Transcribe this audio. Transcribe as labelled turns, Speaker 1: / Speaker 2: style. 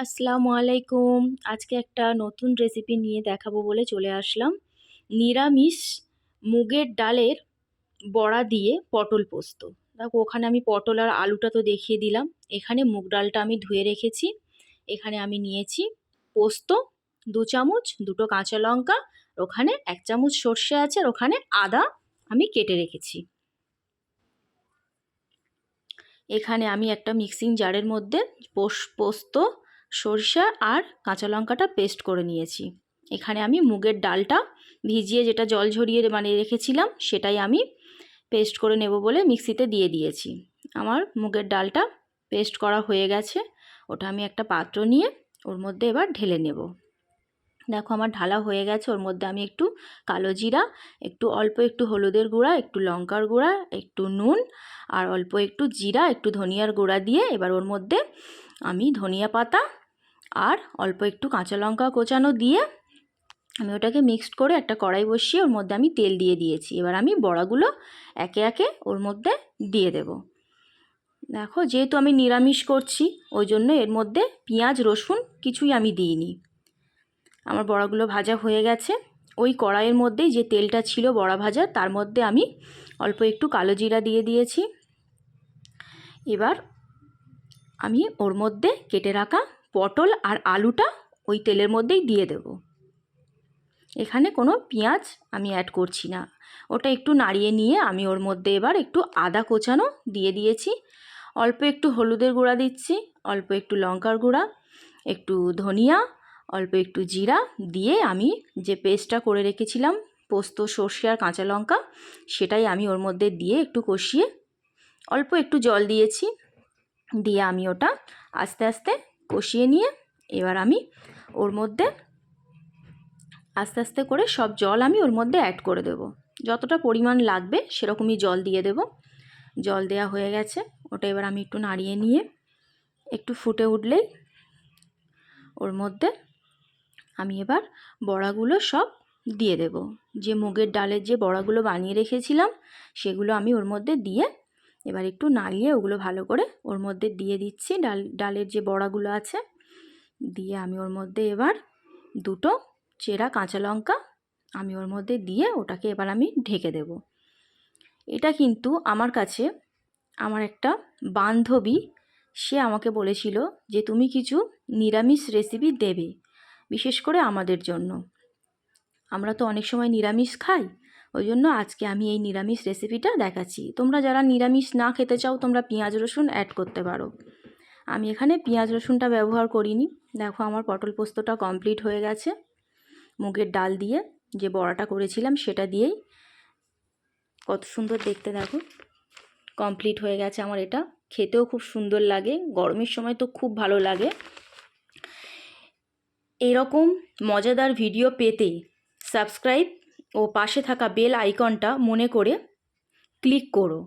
Speaker 1: আসসালামু আলাইকুম। আজকে একটা নতুন রেসিপি নিয়ে দেখাবো বলে চলে আসলাম। নিরামিষ মুগের ডালের বড়া দিয়ে পটল পোস্ত। দেখো ওখানে আমি পটল আর আলুটা তো দেখিয়ে দিলাম। এখানে মুগ ডালটা আমি ধুয়ে রেখেছি। এখানে আমি নিয়েছি পোস্ত 2 চামচ, 2টো কাঁচা লঙ্কা, ওখানে 1 চামচ সর্ষে আছে, আর ওখানে আদা আমি কেটে রেখেছি। এখানে আমি একটা মিক্সিং জারের মধ্যে পোস্ত, সরষা আর কাঁচা লঙ্কাটা পেস্ট করে নিয়েছি। এখানে আমি মুগের ডালটা ভিজিয়ে যেটা জল ঝরিয়ে রেখেছিলাম সেটাই আমি পেস্ট করে নেব বলে মিক্সিতে দিয়ে দিয়েছি। আমার মুগের ডালটা পেস্ট করা হয়ে গেছে। ওটা আমি একটা পাত্র নিয়ে ওর মধ্যে এবার ঢেলে নেব। দেখো আমার ঢালা হয়ে গেছে। ওর মধ্যে আমি একটু কালো জিরা, অল্প একটু হলুদের গুঁড়া, একটু লঙ্কার গুঁড়া, একটু নুন আর অল্প একটু জিরা, একটু ধনিয়ার গুঁড়া দিয়ে এবার ওর মধ্যে আমি ধনিয়া পাতা আর অল্প একটু কাঁচা লঙ্কা কোচানো দিয়ে আমি ওটাকে মিক্সড করে একটা কড়াই বসিয়ে ওর মধ্যে আমি তেল দিয়ে দিয়েছি। এবার আমি বড়াগুলো একে একে ওর মধ্যে দিয়ে দেব। দেখো যেহেতু আমি নিরামিষ করছি ওই জন্য এর মধ্যে পেঁয়াজ রসুন কিছুই আমি দিইনি। আমার বড়াগুলো ভাজা হয়ে গেছে। ওই কড়াইয়ের মধ্যেই যে তেলটা ছিল বড়া ভাজার তার মধ্যে আমি অল্প একটু কালো জিরা দিয়ে দিয়েছি। এবার আমি ওর মধ্যে কেটে রাখা পটল আর আলুটা ওই তেলের মধ্যেই দিয়ে দেব। এখানে কোনো পেঁয়াজ আমি অ্যাড করছি না। ওটা একটু নাড়িয়ে নিয়ে আমি ওর মধ্যে এবার একটু আদা কোচানো দিয়ে দিয়েছি, অল্প একটু হলুদের গুঁড়া দিচ্ছি, অল্প একটু লঙ্কার গুঁড়া, একটু ধনিয়া, অল্প একটু জিরা দিয়ে আমি যে পেস্টটা করে রেখেছিলাম পোস্ত, সর্ষে আর কাঁচা লঙ্কা, সেটাই আমি ওর মধ্যে দিয়ে একটু কষিয়ে অল্প একটু জল দিয়েছি। দিয়ে আমি ওটা আস্তে আস্তে কষিয়ে নিয়ে এবার আমি ওর মধ্যে আস্তে আস্তে করে সব জল আমি ওর মধ্যে অ্যাড করে দেব। যতটা পরিমাণ লাগবে সেরকমই জল দিয়ে দেব। জল দেয়া হয়ে গেছে। ওটা এবার আমি একটু নাড়িয়ে নিয়ে একটু ফুটে উঠলেই ওর মধ্যে আমি এবার বড়াগুলো সব দিয়ে দেব। যে মুগের ডালের যে বড়াগুলো বানিয়ে রেখেছিলাম সেগুলো আমি ওর মধ্যে দিয়ে এবার একটু নাড়িয়ে ওগুলো ভালো করে ওর মধ্যে দিয়ে দিচ্ছি। ডালের যে বড়াগুলো আছে দিয়ে আমি ওর মধ্যে এবার 2টো চেরা কাঁচা লঙ্কা আমি ওর মধ্যে দিয়ে ওটাকে এবার আমি ঢেকে দেব। এটা কিন্তু আমার কাছে আমার একটা বান্ধবী সে আমাকে বলেছিল যে তুমি কিছু নিরামিষ রেসিপি দেবে, বিশেষ করে আমাদের জন্য। আমরা তো অনেক সময় নিরামিষ খাই, ওই জন্য আজকে আমি এই নিরামিষ রেসিপিটা দেখাচ্ছি। তোমরা যারা নিরামিষ না খেতে চাও তোমরা পেঁয়াজ রসুন অ্যাড করতে পারো। আমি এখানে পেঁয়াজ রসুনটা ব্যবহার করিনি। দেখো আমার পটল পোস্তটা কমপ্লিট হয়ে গেছে। মুগের ডাল দিয়ে যে বড়াটা করেছিলাম সেটা দিয়েই কত সুন্দর দেখতে, দেখো কমপ্লিট হয়ে গেছে আমার। এটা খেতেও খুব সুন্দর লাগে, গরমের সময় তো খুব ভালো লাগে। এরকম মজাদার ভিডিও পেতে সাবস্ক্রাইব ও পাশে থাকা বেল আইকনটা মনে করে ক্লিক করো।